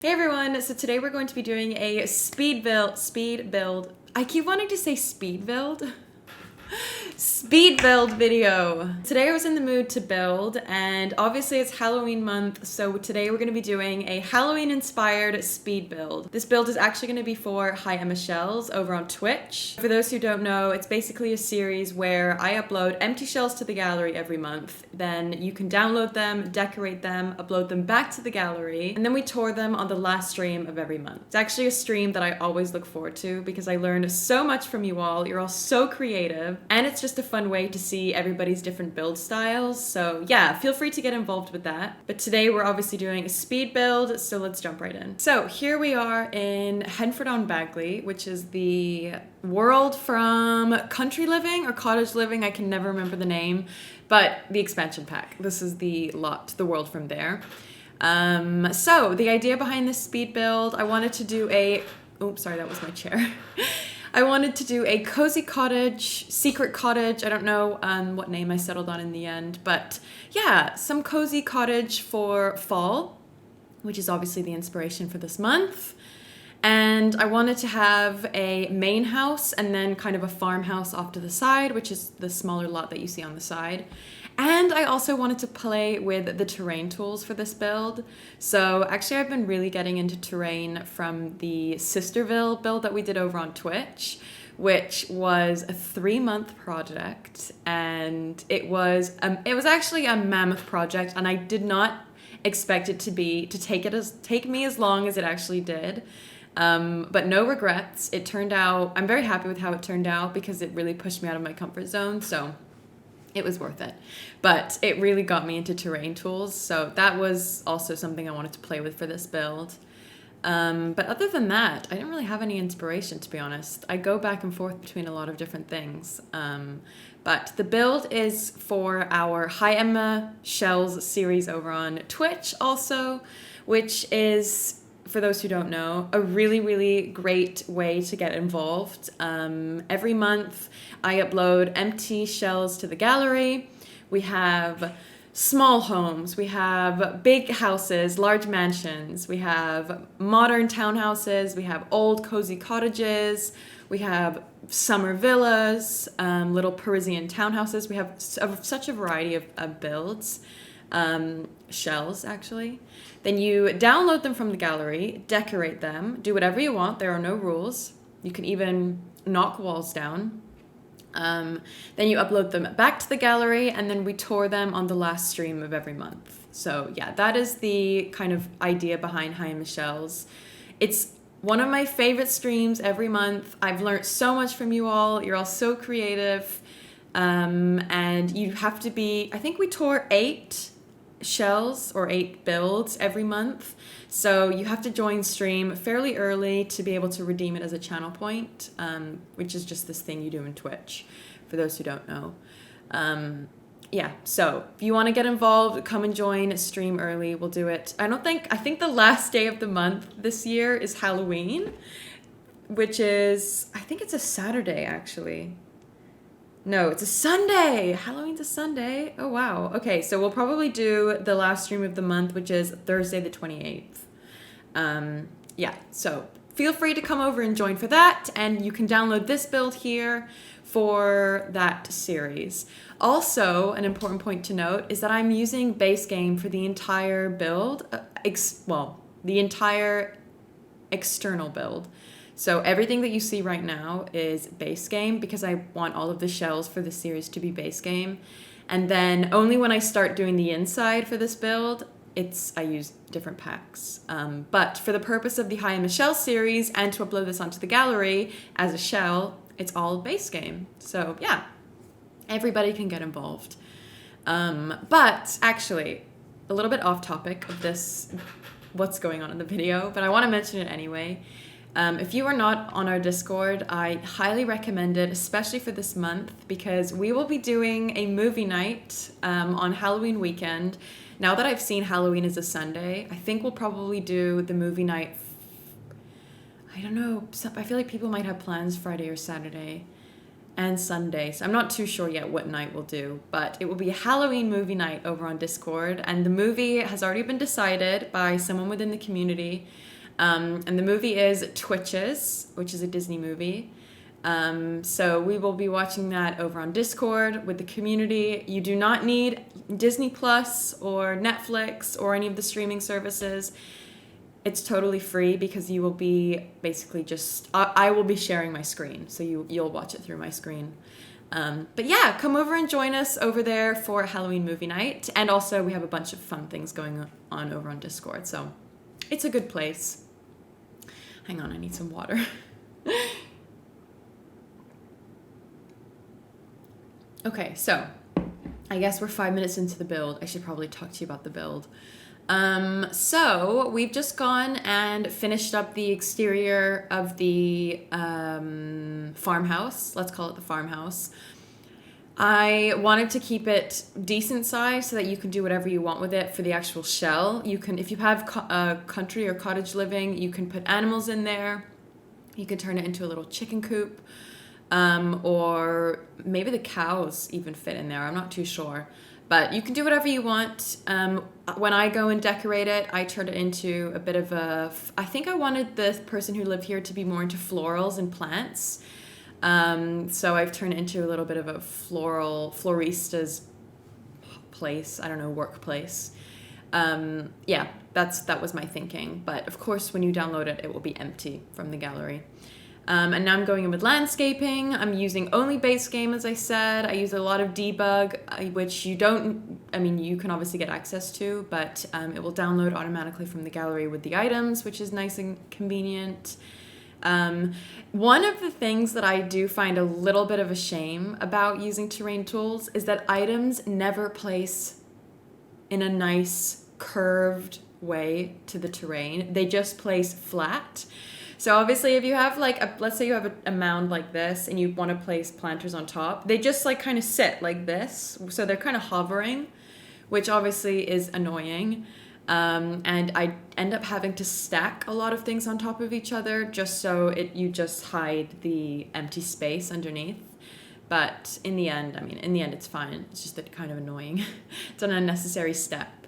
Hey everyone, so today we're going to be doing a speed build. I keep wanting to say speed build video. Today I was in the mood to build, and obviously it's Halloween month, so today we're going to be doing a Halloween inspired speed build. This build is actually going to be for hiemmanicole over on Twitch. For those who don't know, it's basically a series where I upload empty shells to the gallery every month. Then you can download them, decorate them, upload them back to the gallery, and then we tour them on the last stream of every month. It's actually a stream that I always look forward to because I learned so much from you all. You're all so creative, and it's just a fun way to see everybody's different build styles. So yeah, feel free to get involved with that. But today we're obviously doing a speed build, so let's jump right in. So here we are in Henford-on-Bagley, which is the world from Country Living or Cottage Living. I can never remember the name, but the expansion pack. This is the world from there. So the idea behind this speed build, I wanted to do a, oops, sorry, that was my chair. I wanted to do a cozy cottage, secret cottage. I don't know what name I settled on in the end, but yeah, some cozy cottage for fall, which is obviously the inspiration for this month. And I wanted to have a main house and then kind of a farmhouse off to the side, which is the smaller lot that you see on the side. And I also wanted to play with the terrain tools for this build. So actually I've been really getting into terrain from the Sisterville build that we did over on Twitch, which was a 3-month project. And it was actually a mammoth project, and I did not expect it to take me as long as it actually did. But no regrets. It turned out, I'm very happy with how it turned out because it really pushed me out of my comfort zone. So it was worth it. But it really got me into terrain tools. So that was also something I wanted to play with for this build. But other than that, I didn't really have any inspiration, to be honest. I go back and forth between a lot of different things. But the build is for our hiemmanicole series over on Twitch also, which is, for those who don't know, a really, really great way to get involved. Every month I upload empty shells to the gallery. We have small homes, we have big houses, large mansions, we have modern townhouses, we have old cozy cottages, we have summer villas, little Parisian townhouses. We have such a variety of builds. Shells actually. Then you download them from the gallery, decorate them, do whatever you want. There are no rules. You can even knock walls down. Then you upload them back to the gallery, and then we tour them on the last stream of every month. So yeah, that is the kind of idea behind hiemmanicole. It's one of my favorite streams every month. I've learned so much from you all. You're all so creative. And you have to be, I think we tour 8 shells or 8 builds every month. So you have to join stream fairly early to be able to redeem it as a channel point, which is just this thing you do in Twitch, for those who don't know. Yeah, so if you want to get involved, come and join, stream early. We'll do it. I think the last day of the month this year is Halloween, which is, I think it's a Saturday actually. No, it's a Sunday. Halloween's a Sunday. Oh, wow. Okay, so we'll probably do the last stream of the month, which is Thursday the 28th. Yeah, so feel free to come over and join for that, and you can download this build here for that series. Also, an important point to note is that I'm using base game for the entire build, the entire external build. So everything that you see right now is base game because I want all of the shells for the series to be base game. And then only when I start doing the inside for this build, I use different packs. But for the purpose of the hiemmanicole series and to upload this onto the gallery as a shell, it's all base game. So yeah, everybody can get involved. But actually, a little bit off topic of this, what's going on in the video, but I want to mention it anyway. If you are not on our Discord, I highly recommend it, especially for this month, because we will be doing a movie night on Halloween weekend. Now that I've seen Halloween is a Sunday, I think we'll probably do the movie night. I don't know. I feel like people might have plans Friday or Saturday and Sunday. So I'm not too sure yet what night we'll do, but it will be a Halloween movie night over on Discord. And the movie has already been decided by someone within the community. And the movie is Twitches, which is a Disney movie. So we will be watching that over on Discord with the community. You do not need Disney Plus or Netflix or any of the streaming services. It's totally free because you will be basically I will be sharing my screen, so you'll watch it through my screen. But yeah, come over and join us over there for Halloween movie night. And also we have a bunch of fun things going on over on Discord, so it's a good place. Hang on, I need some water. Okay, so I guess we're 5 minutes into the build. I should probably talk to you about the build. So we've just gone and finished up the exterior of the farmhouse. Let's call it the farmhouse. I wanted to keep it decent size so that you can do whatever you want with it for the actual shell. You can, if you have country or cottage living, you can put animals in there. You can turn it into a little chicken coop. Or maybe the cows even fit in there. I'm not too sure. But you can do whatever you want. When I go and decorate it, I turn it into a bit of I think I wanted the person who lived here to be more into florals and plants. So I've turned it into a little bit of a florista's place. I don't know, workplace. Yeah, that was my thinking. But of course, when you download it, it will be empty from the gallery. And now I'm going in with landscaping. I'm using only base game, as I said. I use a lot of debug, which you can obviously get access to, but it will download automatically from the gallery with the items, which is nice and convenient. One of the things that I do find a little bit of a shame about using terrain tools is that items never place in a nice curved way to the terrain. They just place flat. So obviously if you have let's say you have a mound like this and you want to place planters on top, they just kind of sit like this. So they're kind of hovering, which obviously is annoying. And I end up having to stack a lot of things on top of each other just so you just hide the empty space underneath. But in the end, it's fine. It's just kind of annoying. It's an unnecessary step.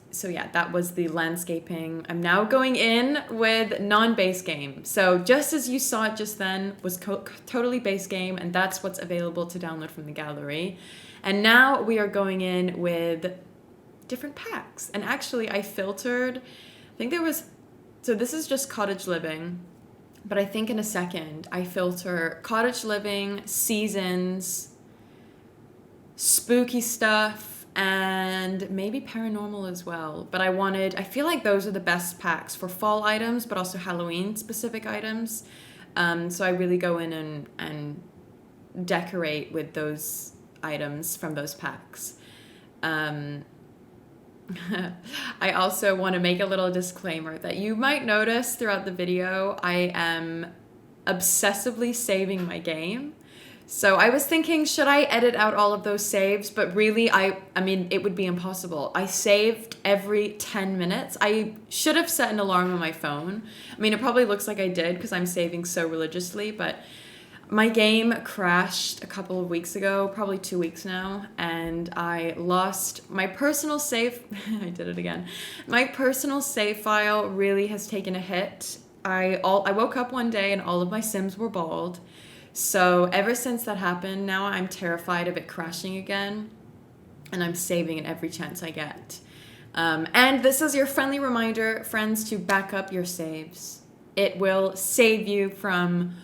So yeah, that was the landscaping. I'm now going in with non-base game. So just as you saw it just then was totally base game, and that's what's available to download from the gallery. And now we are going in with different packs. And actually I filtered, so this is just cottage living, but I think in a second I filter cottage living, seasons, spooky stuff, and maybe paranormal as well. But I feel like those are the best packs for fall items, but also Halloween specific items. So I really go in and decorate with those items from those packs. I also want to make a little disclaimer that you might notice throughout the video. I am obsessively saving my game. So I was thinking, should I edit out all of those saves? But really, it would be impossible. I saved every 10 minutes. I should have set an alarm on my phone. It probably looks like I did because I'm saving so religiously, but my game crashed a couple of weeks ago, probably 2 weeks now, and I lost my personal save. I did it again. My personal save file really has taken a hit. I woke up one day and all of my Sims were bald. So ever since that happened, now I'm terrified of it crashing again, and I'm saving it every chance I get. And this is your friendly reminder, friends, to back up your saves. It will save you from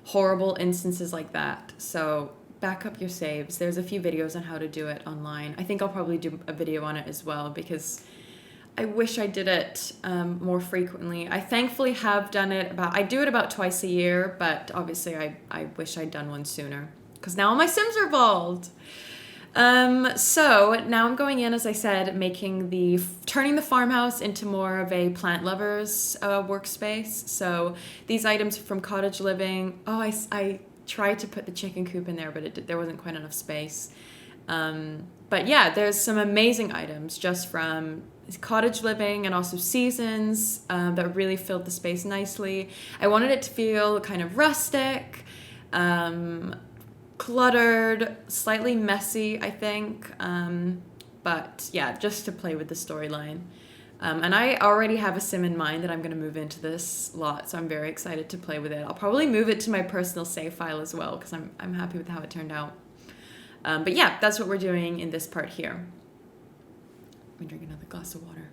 horrible instances like that. So back up your saves. There's a few videos on how to do it online. I think I'll probably do a video on it as well because I wish I did it more frequently. I thankfully have done it I do it about twice a year, but obviously I wish I'd done one sooner because now all my Sims are bald. So now I'm going in, as I said, turning the farmhouse into more of a plant lover's workspace. So these items from Cottage Living. Oh, I tried to put the chicken coop in there, but there wasn't quite enough space. But yeah, there's some amazing items just from Cottage Living and also Seasons that really filled the space nicely. I wanted it to feel kind of rustic, cluttered, slightly messy, I think. But yeah, just to play with the storyline. And I already have a sim in mind that I'm going to move into this lot, so I'm very excited to play with it. I'll probably move it to my personal save file as well, because I'm happy with how it turned out. But yeah, that's what we're doing in this part here. Let me drink another glass of water.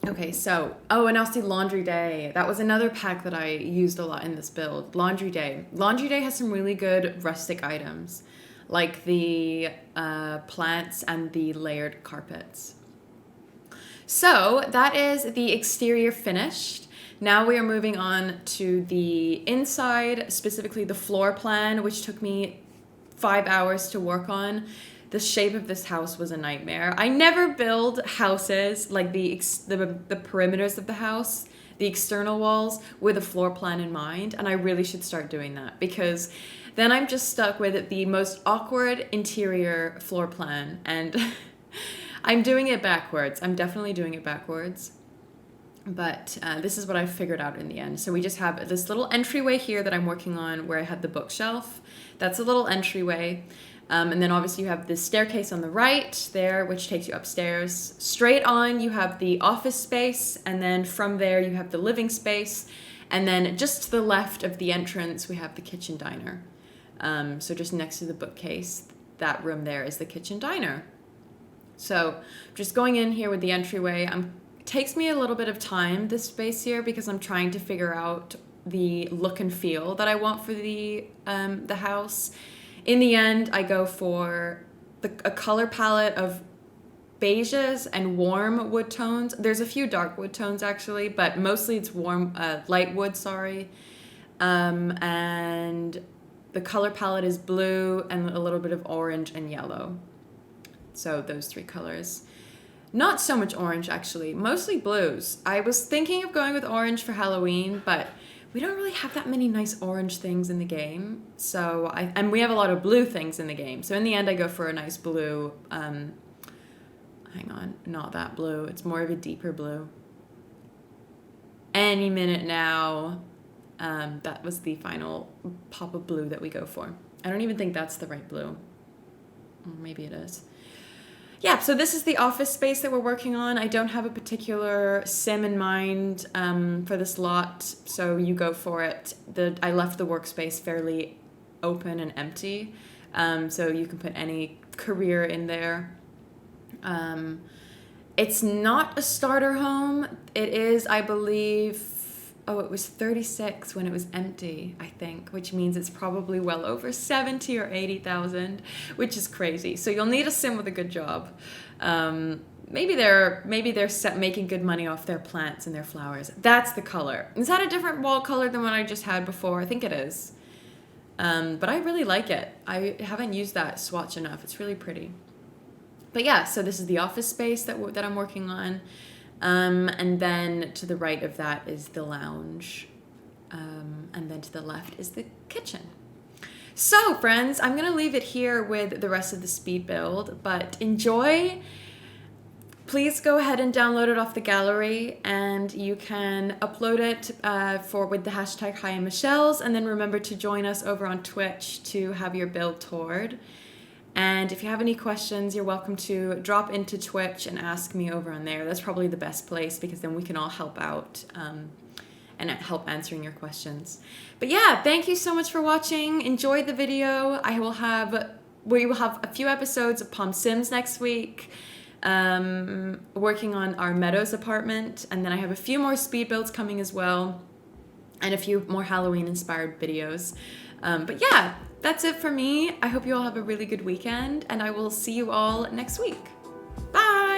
Okay, so, oh, and also Laundry Day. That was another pack that I used a lot in this build. Laundry Day. Laundry Day has some really good rustic items, like the plants and the layered carpets. So that is the exterior finished. Now we are moving on to the inside, specifically the floor plan, which took me 5 hours to work on. The shape of this house was a nightmare. I never build houses, like the perimeters of the house, the external walls, with a floor plan in mind, and I really should start doing that, because then I'm just stuck with the most awkward interior floor plan, and I'm doing it backwards. I'm definitely doing it backwards. But this is what I figured out in the end. So we just have this little entryway here that I'm working on, where I had the bookshelf. That's a little entryway. And then obviously you have this staircase on the right there, which takes you upstairs. Straight on, you have the office space. And then from there, you have the living space. And then just to the left of the entrance, we have the kitchen diner. So just next to the bookcase, that room there is the kitchen diner. So just going in here with the entryway, it takes me a little bit of time, this space here, because I'm trying to figure out the look and feel that I want for the house. In the end, I go for a color palette of beiges and warm wood tones. There's a few dark wood tones actually, but mostly it's warm, light wood, sorry. And the color palette is blue and a little bit of orange and yellow. So those three colors. Not so much orange actually, mostly blues. I was thinking of going with orange for Halloween, but we don't really have that many nice orange things in the game. And we have a lot of blue things in the game. So in the end, I go for a nice blue. Hang on, not that blue. It's more of a deeper blue. Any minute now. That was the final pop of blue that we go for. I don't even think that's the right blue. Or maybe it is. Yeah, so this is the office space that we're working on. I don't have a particular sim in mind for this lot, so you go for it. I left the workspace fairly open and empty, so you can put any career in there. It's not a starter home. It is, I believe, it was 36 when it was empty, I think, which means it's probably well over 70 or 80,000, which is crazy. So you'll need a sim with a good job. Maybe they're making good money off their plants and their flowers. That's the color. Is that a different wall color than what I just had before? I think it is. But I really like it. I haven't used that swatch enough. It's really pretty. But yeah, so this is the office space that I'm working on. And then to the right of that is the lounge. And then to the left is the kitchen. So friends, I'm going to leave it here with the rest of the speed build, but enjoy. Please go ahead and download it off the gallery, and you can upload it with the hashtag hiemmanicole, and then remember to join us over on Twitch to have your build toured. And if you have any questions, you're welcome to drop into Twitch and ask me over on there. That's probably the best place, because then we can all help out and help answering your questions. But yeah, thank you so much for watching. Enjoyed the video. We will have a few episodes of Palm Sims next week, working on our Meadows apartment, and then I have a few more speed builds coming as well, and a few more Halloween inspired videos. But yeah, that's it for me. I hope you all have a really good weekend, and I will see you all next week. Bye!